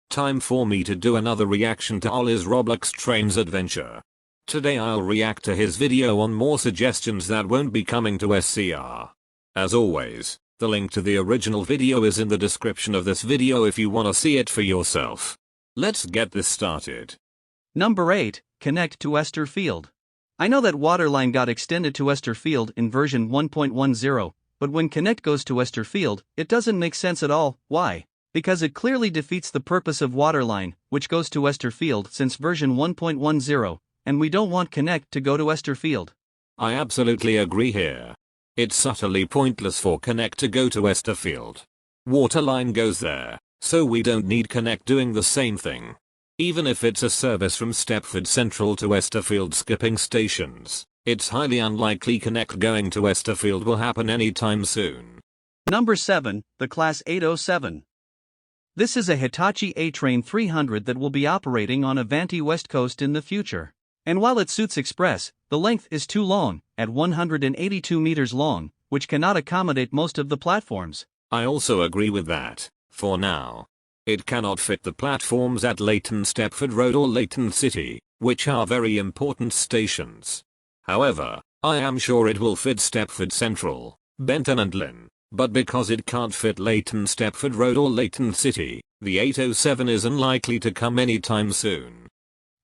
Time for me to do another reaction to Ollie's Roblox Trains adventure. Today I'll react to his video on more suggestions that won't be coming to SCR. As always, the link to the original video is in the description of this video if you wanna see it for yourself. Let's get this started. Number 8, Connect to Westerfield. I know that Waterline got extended to Westerfield in version 1.10, but when Connect goes to Westerfield, it doesn't make sense at all. Why? Because it clearly defeats the purpose of Waterline, which goes to Westerfield since version 1.10, and we don't want Connect to go to Westerfield. I absolutely agree here. It's utterly pointless for Connect to go to Westerfield. Waterline goes there, so we don't need Connect doing the same thing. Even if it's a service from Stepford Central to Westerfield skipping stations, it's highly unlikely Connect going to Westerfield will happen anytime soon. Number 7, the Class 807. This is a Hitachi A-Train 300 that will be operating on Avanti West Coast in the future. And while it suits express, the length is too long, at 182 meters long, which cannot accommodate most of the platforms. I also agree with that, for now. It cannot fit the platforms at Leighton Stepford Road or Leighton City, which are very important stations. However, I am sure it will fit Stepford Central, Benton and Lynn, but because it can't fit Leighton Stepford Road or Leighton City, the 807 is unlikely to come anytime soon.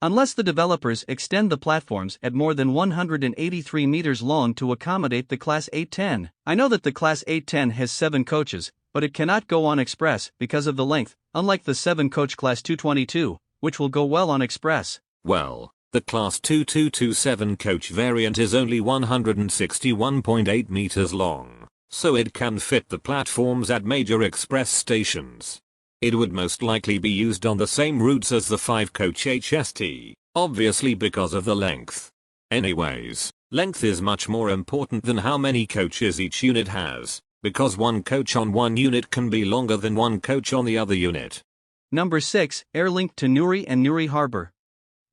Unless the developers extend the platforms at more than 183 meters long to accommodate the Class 810. I know that the Class 810 has 7 coaches, but it cannot go on express because of the length, unlike the 7-coach Class 222, which will go well on express. Well, the Class 2227 coach variant is only 161.8 meters long, so it can fit the platforms at major express stations. It would most likely be used on the same routes as the 5-coach HST, obviously because of the length. Anyways, length is much more important than how many coaches each unit has, because one coach on one unit can be longer than one coach on the other unit. Number 6, Airlink to Newry and Newry Harbour.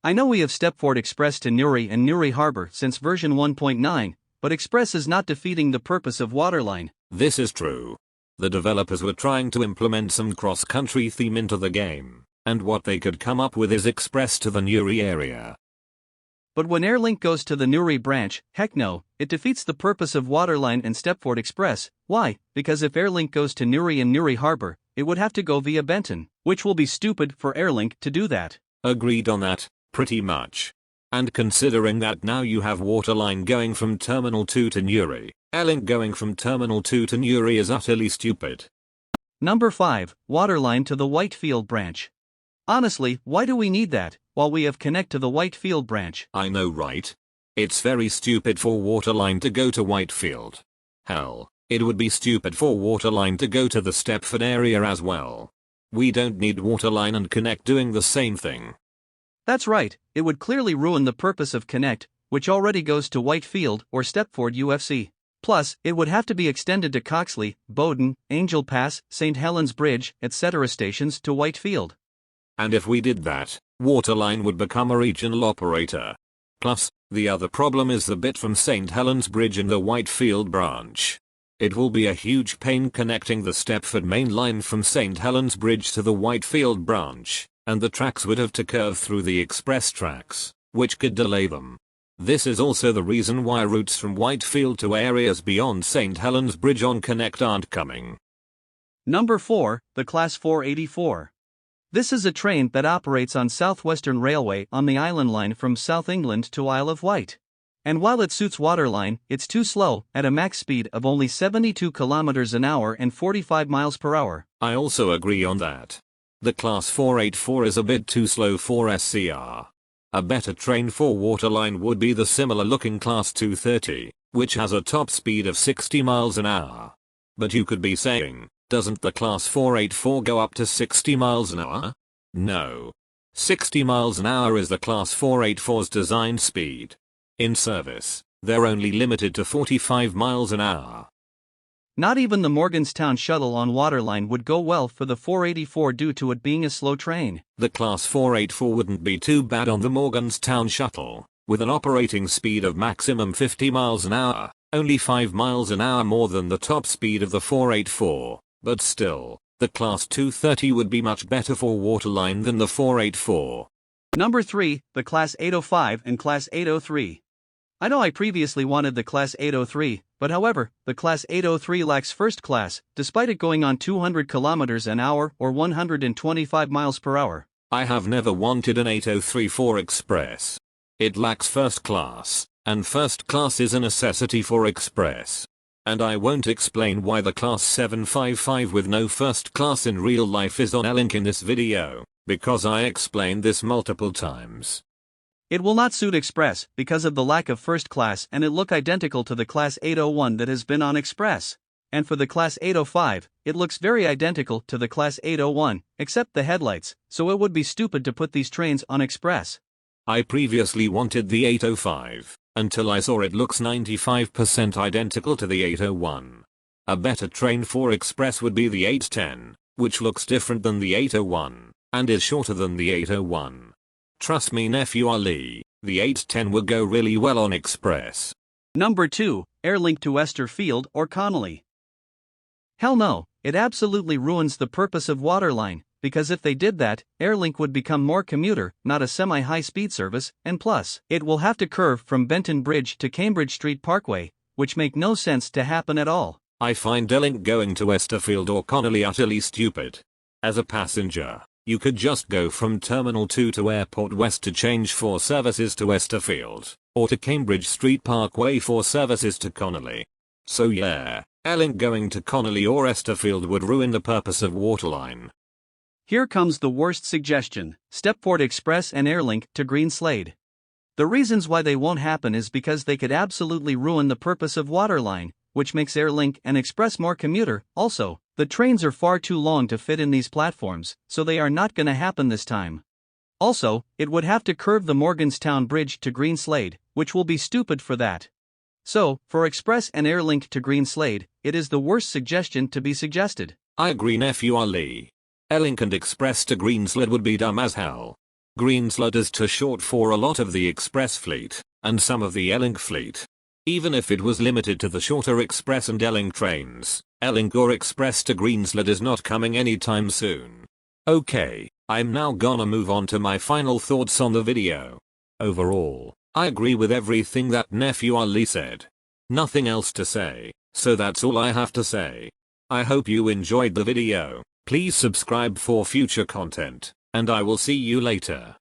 I know we have Stepford Express to Newry and Newry Harbour since version 1.9, but Express is not defeating the purpose of Waterline. This is true. The developers were trying to implement some cross-country theme into the game, and what they could come up with is Express to the Newry area. But when Airlink goes to the Newry branch, heck no, it defeats the purpose of Waterline and Stepford Express. Why? Because if Airlink goes to Newry and Newry Harbour, it would have to go via Benton, which will be stupid for Airlink to do that. Agreed on that, pretty much. And considering that now you have Waterline going from Terminal 2 to Newry, Airlink going from Terminal 2 to Newry is utterly stupid. Number 5, Waterline to the Whitefield branch. Honestly, why do we need that, while we have Connect to the Whitefield branch? I know, right? It's very stupid for Waterline to go to Whitefield. Hell, it would be stupid for Waterline to go to the Stepford area as well. We don't need Waterline and Connect doing the same thing. That's right, it would clearly ruin the purpose of Connect, which already goes to Whitefield or Stepford UFC. Plus, it would have to be extended to Coxley, Bowden, Angel Pass, St. Helens Bridge, etc. stations to Whitefield. And if we did that, Waterline would become a regional operator. Plus, the other problem is the bit from St. Helens Bridge in the Whitefield branch. It will be a huge pain connecting the Stepford main line from St. Helens Bridge to the Whitefield branch, and the tracks would have to curve through the express tracks, which could delay them. This is also the reason why routes from Whitefield to areas beyond St. Helens Bridge on Connect aren't coming. Number 4, the Class 484. This is a train that operates on South Western Railway on the Island Line from South England to Isle of Wight. And while it suits Waterline, it's too slow, at a max speed of only 72 km an hour and 45 miles per hour. I also agree on that. The Class 484 is a bit too slow for SCR. A better train for Waterline would be the similar looking Class 230, which has a top speed of 60 miles an hour. But you could be saying, doesn't the Class 484 go up to 60 miles an hour? No. 60 miles an hour is the Class 484's design speed. In service, they're only limited to 45 miles an hour. Not even the Morganstown shuttle on Waterline would go well for the 484 due to it being a slow train. The Class 484 wouldn't be too bad on the Morganstown shuttle, with an operating speed of maximum 50 miles an hour, only 5 miles an hour more than the top speed of the 484, but still, The Class 230 would be much better for Waterline than the 484. Number 3, the Class 805 and Class 803. I know I previously wanted the Class 803, but however, the Class 803 lacks first class, despite it going on 200 km an hour or 125 miles per hour. I have never wanted an 803 for Express. It lacks first class, and first class is a necessity for Express. And I won't explain why the Class 755 with no first class in real life is on Airlink in this video, because I explained this multiple times. It will not suit Express because of the lack of first class, and it look identical to the Class 801 that has been on Express. And for the Class 805, it looks very identical to the Class 801, except the headlights, so it would be stupid to put these trains on Express. I previously wanted the 805, until I saw it looks 95% identical to the 801. A better train for Express would be the 810, which looks different than the 801, and is shorter than the 801. Trust me nephew Ali, the 810 will go really well on Express. Number 2, Airlink to Westerfield or Connolly. Hell no, it absolutely ruins the purpose of Waterline, because if they did that, Airlink would become more commuter, not a semi-high-speed service, and plus, it will have to curve from Benton Bridge to Cambridge Street Parkway, which make no sense to happen at all. I find Airlink going to Westerfield or Connolly utterly stupid. As a passenger, you could just go from Terminal 2 to Airport West to change for services to Westerfield, or to Cambridge Street Parkway for services to Connolly. So yeah, Airlink going to Connolly or Westerfield would ruin the purpose of Waterline. Here comes the worst suggestion: Stepford Express and Airlink to Greenslade. The reasons why they won't happen is because they could absolutely ruin the purpose of Waterline, which makes Airlink and Express more commuter. Also, the trains are far too long to fit in these platforms, so they are not gonna happen this time. Also, it would have to curve the Morganstown Bridge to Greenslade, which will be stupid for that. So, for Express and Airlink to Greenslade, it is the worst suggestion to be suggested. I agree nephew Ali. Airlink and Express to Greenslade would be dumb as hell. Greenslade is too short for a lot of the Express fleet, and some of the Airlink fleet. Even if it was limited to the shorter Express and Airlink trains, Airlink or Express to Greenslade is not coming anytime soon. Okay, I'm now gonna move on to my final thoughts on the video. Overall, I agree with everything that nephew Ali said. Nothing else to say, so that's all I have to say. I hope you enjoyed the video. Please subscribe for future content, and I will see you later.